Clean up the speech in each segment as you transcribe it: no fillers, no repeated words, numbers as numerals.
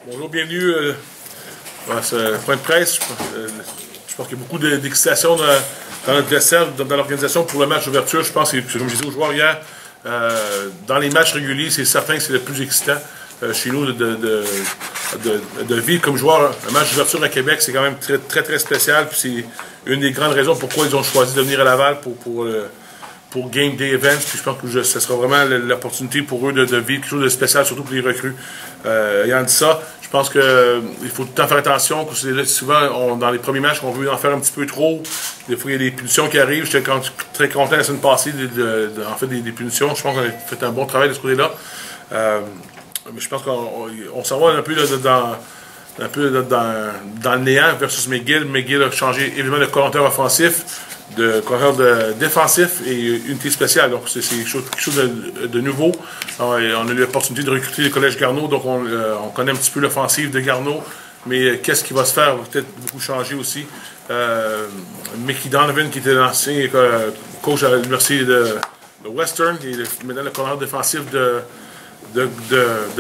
Bonjour, bienvenue à ce point de presse. Je pense qu'il y a beaucoup d'excitation dans notre vestiaire, dans l'organisation pour le match d'ouverture. Je pense que, comme je disais aux joueurs hier, dans les matchs réguliers, c'est certain que c'est le plus excitant chez nous de vivre comme joueur. Un match d'ouverture à Québec, c'est quand même très spécial. Puis c'est une des grandes raisons pourquoi ils ont choisi de venir à Laval pour Game Day Events. Puis je pense que ce sera vraiment l'opportunité pour eux de vivre quelque chose de spécial, surtout pour les recrues. Ayant dit ça, je pense qu'il faut tout le temps faire attention. Souvent, dans les premiers matchs, on veut en faire un petit peu trop. Des fois, il y a des punitions qui arrivent. J'étais très content la semaine passée en fait des punitions. Je pense qu'on a fait un bon travail de ce côté-là. Mais je pense qu'on s'en va un peu dans le néant versus McGill. McGill a changé évidemment de coordonnateur offensif, de coordonnateur défensif et unité spéciale. Donc c'est quelque chose de nouveau. On a eu l'opportunité de recruter le Collège Garneau, donc on connaît un petit peu l'offensive de Garneau. Mais qu'est-ce qui va se faire va peut-être beaucoup changer aussi. Mickey Donovan, qui était l'ancien coach à l'Université de Western, qui est maintenant le coordonnateur défensif de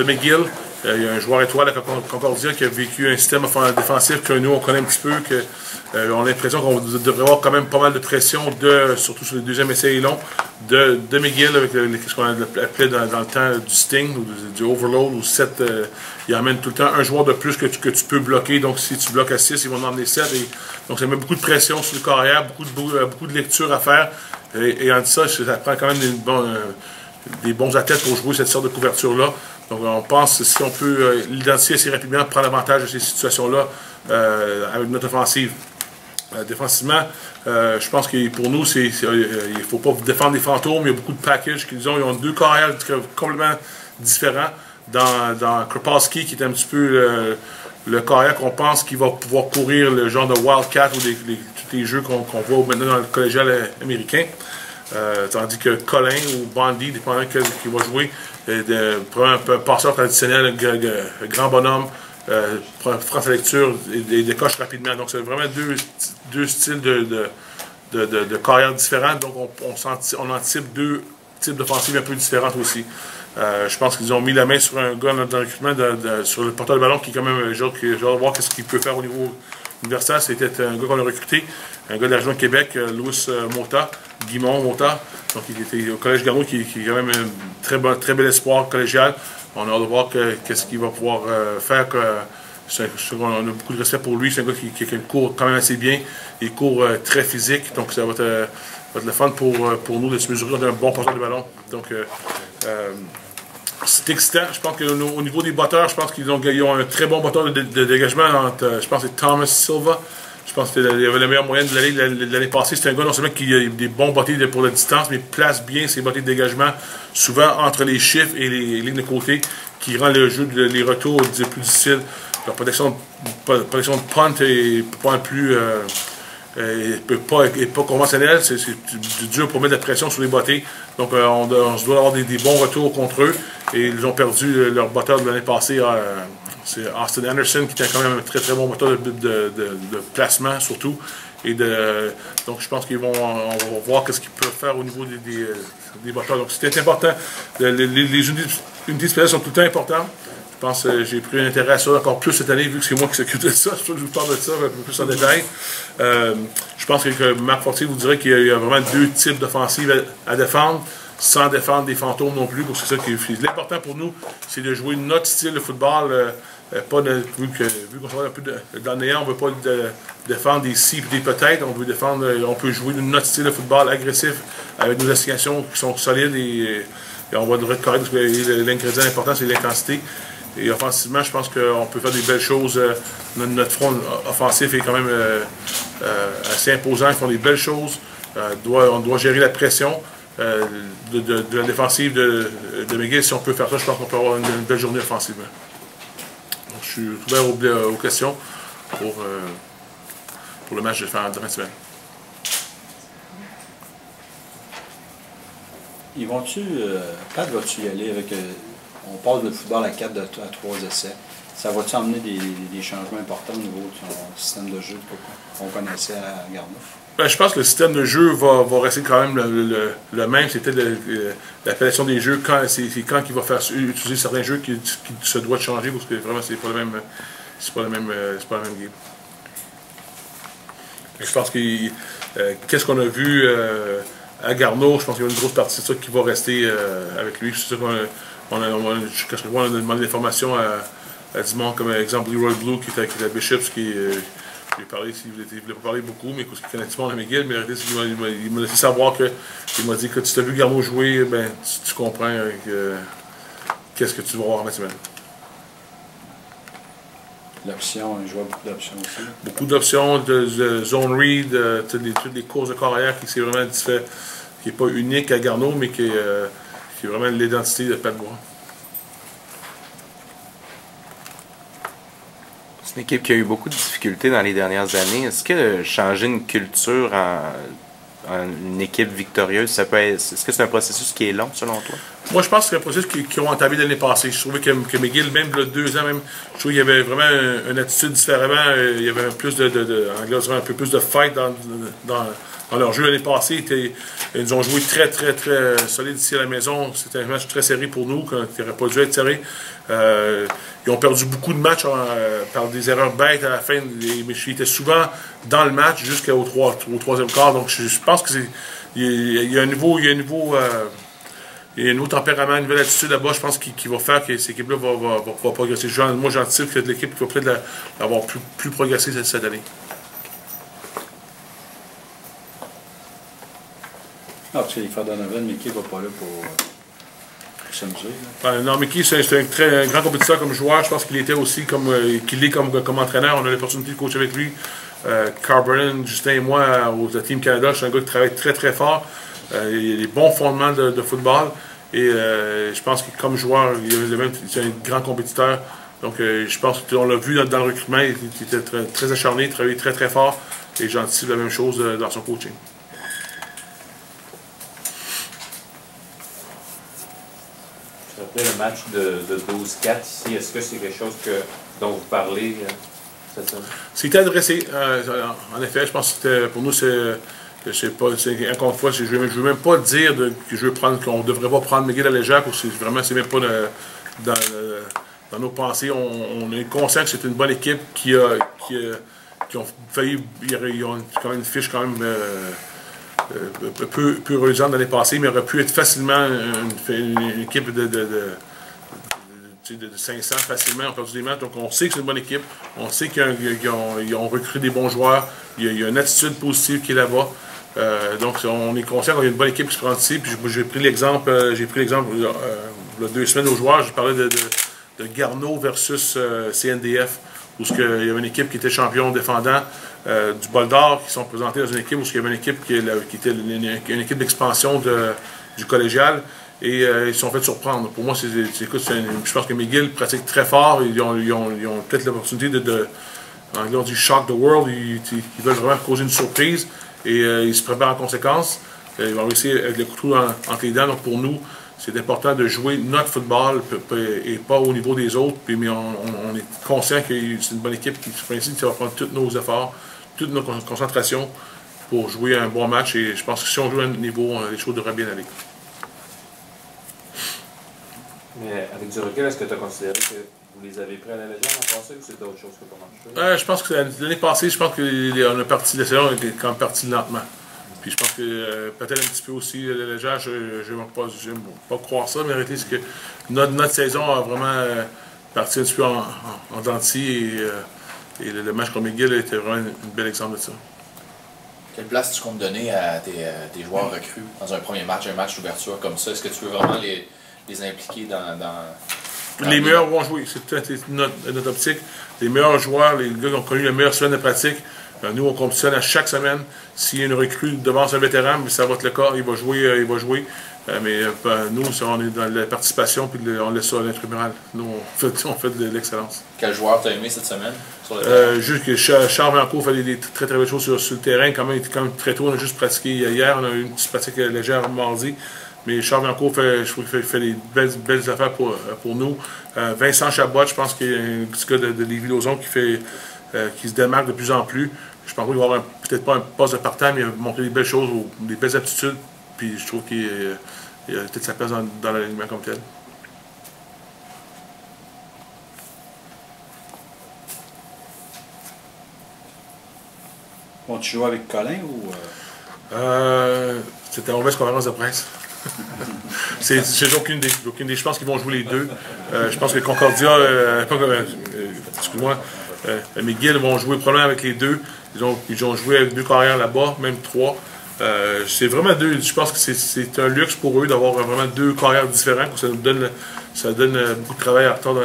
McGill. Il y a un joueur étoile à Concordia qui a vécu un système défensif que nous, on connaît un petit peu, on a l'impression qu'on devrait avoir quand même pas mal de pression, surtout sur les deuxièmes essais longs, de McGill, avec ce qu'on appelait dans le temps du Sting, ou du Overload, ou 7. Il amène tout le temps un joueur de plus que tu peux bloquer. Donc, si tu bloques à 6, ils vont en emmener 7. Donc, ça met beaucoup de pression sur le carrière, beaucoup de lecture à faire. Et en dit ça prend quand même des bons athlètes pour jouer cette sorte de couverture-là. Donc, on pense que si on peut l'identifier assez rapidement, prendre avantage de ces situations-là avec notre offensive. Défensivement, je pense que pour nous, il ne faut pas défendre les fantômes. Il y a beaucoup de packages qu'ils ont. Ils ont deux carrières complètement différents. Dans Kropowski, qui est un petit peu le carrière qu'on pense qu'il va pouvoir courir le genre de Wildcat ou tous les jeux qu'on voit maintenant dans le collégial américain. Tandis que Colin ou Bondy, dépendant qui va jouer, un passeur traditionnel, un grand bonhomme, prend sa lecture et décoche rapidement. Donc, c'est vraiment deux styles de carrière différents. Donc, on anticipe deux types d'offensives un peu différentes aussi. Je pense qu'ils ont mis la main sur un gars dans le recrutement, sur le porteur de ballon, qui est quand même genre de voir ce qu'il peut faire au niveau universitaire. C'était un gars qu'on a recruté, un gars de la région de Québec, Louis Mota, Guimond Mota. Donc, il était au Collège Garneau, qui est quand même un très bel espoir collégial. On a hâte de voir qu'est-ce qu'il va pouvoir faire. On a beaucoup de respect pour lui. C'est un gars qui court quand même assez bien. Il court très physique. Donc, ça va être le fun pour nous de se mesurer d'un bon porteur de ballon. Donc, c'est excitant. Je pense qu'au niveau des batteurs, je pense qu'ils ont un très bon batteur de dégagement je pense que c'est Thomas Silva. Je pense qu'il avait la meilleure moyenne de l'année passée. C'est un gars non seulement qui a des bons bottées pour la distance, mais place bien ses bottées de dégagement, souvent entre les chiffres et les lignes de côté, qui rend le jeu, les retours plus difficiles. Leur protection de punt est pas plus pas conventionnelle. C'est dur pour mettre de la pression sur les bottées. Donc, on se doit avoir des bons retours contre eux. Et ils ont perdu leur botteur de l'année passée. C'est Austin Anderson, qui était quand même un très bon moteur de placement, surtout. Donc, je pense qu'on va voir ce qu'ils peuvent faire au niveau des moteurs. Donc, c'était important. Les unités spéciales sont tout le temps importantes. Je pense que j'ai pris un intérêt à ça encore plus cette année, vu que c'est moi qui s'occupe de ça. Je vous parle de ça un peu plus en détail. Je pense que Marc Fortier vous dirait qu'il y a vraiment deux types d'offensives à défendre, sans défendre des fantômes non plus. Donc, c'est ça qui est l'important pour nous, c'est de jouer notre style de football. Vu qu'on soit un peu dans le néant, on ne veut pas défendre des si et des peut-être. On peut jouer notre style de football agressif avec nos assignations qui sont solides et on va devrait être correct parce que l'ingrédient important, c'est l'intensité. Et offensivement, je pense qu'on peut faire des belles choses. Notre front offensif est quand même assez imposant. Ils font des belles choses. On doit gérer la pression de la défensive de McGill. Si on peut faire ça, je pense qu'on peut avoir une belle journée offensivement. Donc, je suis ouvert aux questions pour le match de fin de semaine. Quand vas-tu y aller avec... on passe de football à 4 à 3 essais. Ça va-tu amener des changements importants au niveau de son système de jeu qu'on connaissait à Garneau? Ben, je pense que le système de jeu va rester quand même le même. C'était l'appellation des jeux, c'est quand il va faire utiliser certains jeux qui se doit changer, parce que vraiment, c'est pas le même. C'est pas le même game. Je pense que qu'est-ce qu'on a vu à Garneau, je pense qu'il y a une grosse partie de ça qui va rester avec lui. C'est sûr qu'on a demandé des formations à du monde, comme exemple Leroy Blue qui était à Bishops, je lui ai parlé, il voulait pas parler beaucoup, mais parce qu'il connaît tout le monde à McGill, mais il m'a laissé savoir il m'a dit que tu t'as vu Garneau jouer, ben tu comprends qu'est-ce que tu vas voir en semaine. L'option, il jouait beaucoup d'options aussi. Beaucoup d'options, de zone read, toutes les courses de corps arrière qui n'est pas unique à Garneau, mais qui est vraiment l'identité de Pat Bois. C'est une équipe qui a eu beaucoup de difficultés dans les dernières années. Est-ce que changer une culture en une équipe victorieuse, est-ce que c'est un processus qui est long selon toi? Moi, je pense que c'est un processus qu'ils ont entamé l'année passée. Je trouvais que McGill, même là, 2 ans, même, je trouvais qu'il y avait vraiment une attitude différemment. Il y avait un peu plus de fight dans leur jeu l'année passée. Ils nous ont joué très, très, très solide ici à la maison. C'était un match très serré pour nous, qui n'aurait pas dû être serré. Ils ont perdu beaucoup de matchs par des erreurs bêtes à la fin, mais ils étaient souvent dans le match jusqu'au troisième quart. Donc, je pense qu'il y a un nouveau tempérament, une nouvelle attitude là-bas, je pense, qui va faire que cette équipe-là va progresser. Moi, j'anticipe que l'équipe va peut-être avoir plus progressé cette année. Non, parce qu'il fait Donovan, Mickey ne va pas là pour s'amuser. Non, Mickey, c'est un grand compétiteur comme joueur. Je pense qu'il était aussi comme entraîneur. On a l'opportunité de coacher avec lui. Carl Brennan, Justin et moi, au Team Canada, je suis un gars qui travaille très, très fort. Il a des bons fondements de football. Et je pense que comme joueur, c'est un grand compétiteur. Donc, je pense qu'on l'a vu dans le recrutement. Il était très, très acharné, il travaillait très, très fort. Et j'anticipe la même chose dans son coaching. Le match de 12-4 ici, est-ce que c'est quelque chose dont vous parlez cette semaine? C'était adressé. En effet, je pense que pour nous, encore une fois, je ne veux même pas dire qu'on ne devrait pas prendre McGill à la légère, parce que c'est même pas dans nos pensées. On est conscient que c'est une bonne équipe qui ont failli. Ils ont quand même une fiche quand même. Peu reluisante l'année passée, mais aurait pu être facilement une équipe de 500 facilement. On a perdu des matchs, donc on sait que c'est une bonne équipe. On sait qu'ils ont recruté des bons joueurs. Il y a une attitude positive qui est là-bas. Donc on est conscient qu'il y a une bonne équipe qui se prend ici. Puis j'ai pris l'exemple il y a 2 semaines aux joueurs. J'ai parlé de Garneau versus CNDF, où il y avait une équipe qui était champion défendant du Bol d'Or, qui sont présentés dans une équipe où il y avait une équipe qui était une équipe d'expansion du collégial, et ils se sont fait surprendre. Pour moi, je pense que McGill pratique très fort. Ils ont peut-être l'opportunité en anglais on dit shock the world. Ils veulent vraiment causer une surprise, et ils se préparent en conséquence. Ils vont réussir avec le couteau entre les dents. Donc pour nous, c'est important de jouer notre football et pas au niveau des autres. Mais on est conscient que c'est une bonne équipe qui va prendre tous nos efforts, toute notre concentration pour jouer un bon match. Et je pense que si on joue à un niveau, les choses devraient bien aller. Mais avec du recul, est-ce que tu as considéré que vous les avez pris à la légère l'an passé, ou c'est d'autres choses que tu as mangé? Je pense que l'année passée, je pense qu'on a parti, la saison était quand même partie lentement. Puis je pense que peut-être un petit peu aussi la légère, je n'aime pas croire ça, mais la réalité, c'est que notre saison a vraiment parti un petit peu en dents de scie, et le match contre McGill était vraiment un bel exemple de ça. Quelle place tu comptes donner à tes joueurs recrues dans un premier match, un match d'ouverture comme ça? Est-ce que tu veux vraiment les impliquer dans les meilleurs vont jouer, c'est notre optique. Les meilleurs joueurs, les gars qui ont connu la meilleure semaine de pratique, nous, on compétitionne à chaque semaine. S'il y a une recrue devant un vétéran, ça va être le cas, il va jouer. Mais nous, on est dans la participation, puis on laisse ça à l'intramural. Nous, on fait de l'excellence. Quel joueur t'as aimé cette semaine sur le terrain? Juste que Charles Blanco fait des très très belles choses sur le terrain. Il était quand même très tôt, on a juste pratiqué hier. On a eu une petite pratique légère mardi. Mais Charles Bianco je trouve qu'il fait des belles affaires pour nous. Vincent Chabot, je pense qu'il y a un petit gars de Lévis-Lauzon qui se démarque de plus en plus. Je pense qu'il va avoir peut-être pas un poste de partant, mais il va montrer des belles choses, des belles aptitudes. Puis je trouve qu'il a peut-être sa place dans l'alignement comme tel. Bon, tu joues avec Colin ou... C'était une mauvaise conférence de presse. J'ai aucune idée. Je pense qu'ils vont jouer les deux. Je pense que Concordia, excuse-moi, McGill vont jouer probablement avec les deux. Ils ont joué avec 2 carrières là-bas, même 3. C'est vraiment 2. Je pense que c'est un luxe pour eux d'avoir vraiment 2 carrières différentes. Ça donne beaucoup de travail à retard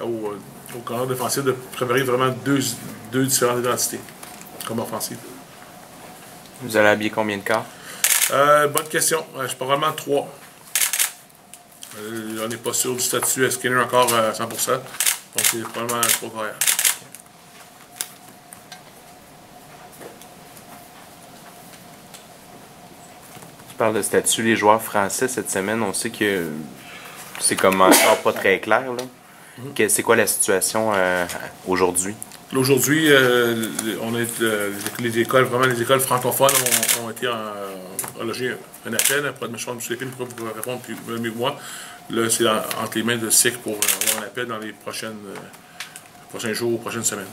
au carrière défensif de préparer vraiment deux différentes identités comme offensive. Vous allez habiller combien de quarts? Bonne question. Je suis probablement 3. On n'est pas sûr du statut. Skinner encore à 100%. Donc c'est probablement 3 carrières. Tu parles de statut. Les joueurs français cette semaine, on sait que c'est comme encore pas très clair. Là. C'est quoi la situation aujourd'hui? Aujourd'hui, les écoles francophones ont été logé un appel. Je pense que Joséphine pourrait vous répondre mieux que moi. Là, c'est entre les mains de SIC pour avoir un appel dans les prochains jours, prochaines semaines.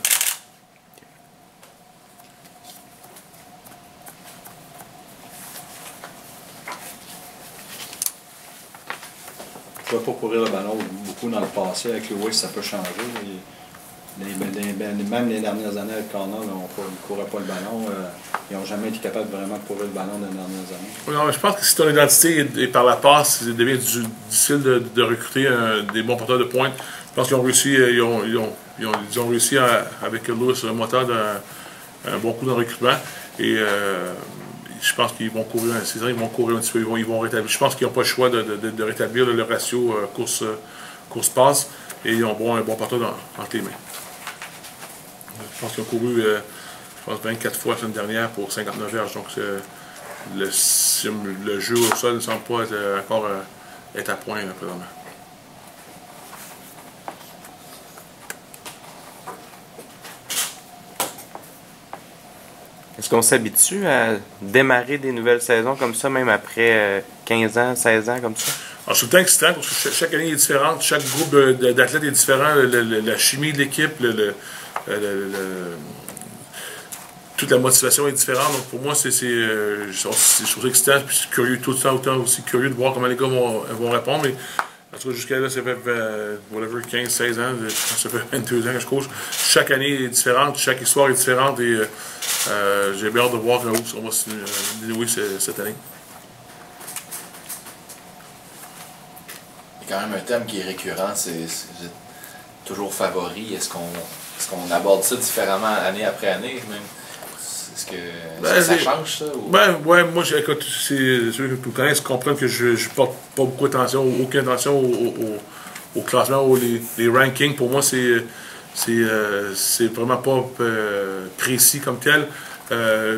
Tu ne vas pas courir le ballon beaucoup dans le passé. Avec Louis, ça peut changer. Même les dernières années avec Connor, on ne courait pas le ballon. Ils n'ont jamais été capables de vraiment courir le ballon dans les dernières années. Non, je pense que si ton identité est par la passe, il devient difficile de recruter des bons porteurs de pointe. Je pense qu'ils ont réussi, ils ont réussi avec Louis Mottard un bon coup dans le recrutement. Et je pense qu'ils vont courir un petit peu. Ils vont rétablir. Je pense qu'ils n'ont pas le choix de rétablir le ratio course-passe. Et ils ont un bon porteur entre les mains. Je pense qu'ils ont couru 24 fois la semaine dernière pour 59 verges. Donc le jeu au sol ne semble pas encore être à point présentement. Est-ce qu'on s'habitue à démarrer des nouvelles saisons comme ça, même après 15 ans, 16 ans comme ça? Alors, c'est tout le temps excitant parce que chaque année est différente, chaque groupe d'athlètes est différent, la chimie de l'équipe, toute la motivation est différente. Donc pour moi, je trouve ça excitant, puis je suis curieux tout le temps, autant aussi curieux de voir comment les gars vont répondre. Mais en tout cas, jusqu'à là, ça fait 15-16 ans, ça fait 22 ans que je coach. Chaque année est différente, chaque histoire est différente et j'ai bien hâte de voir où on va se dénouer cette année. Il y a quand même un thème qui est récurrent, c'est toujours favori. Est-ce qu'on aborde ça différemment année après année même? Est-ce que ça change ça? Ou... Ouais, moi, écoute, c'est ceux qui me connaissent comprennent que je porte pas beaucoup attention, aucune attention au classement ou les rankings. Pour moi, c'est vraiment pas précis comme tel.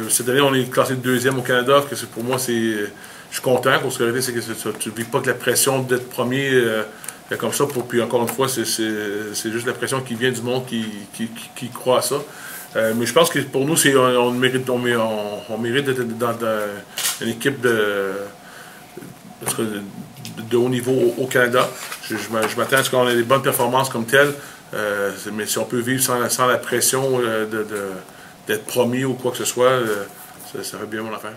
Cette année, on est classé 2e au Canada. Pour moi, je suis content. Parce que la réalité, c'est que tu ne vis pas que la pression d'être premier comme ça. Puis encore une fois, c'est juste la pression qui vient du monde qui croit à ça. Mais je pense que pour nous, on mérite d'être dans une équipe de haut niveau au Canada. Je m'attends à ce qu'on ait des bonnes performances comme telles. Mais si on peut vivre sans la pression d'être premier ou quoi que ce soit, ça fait bien mon affaire.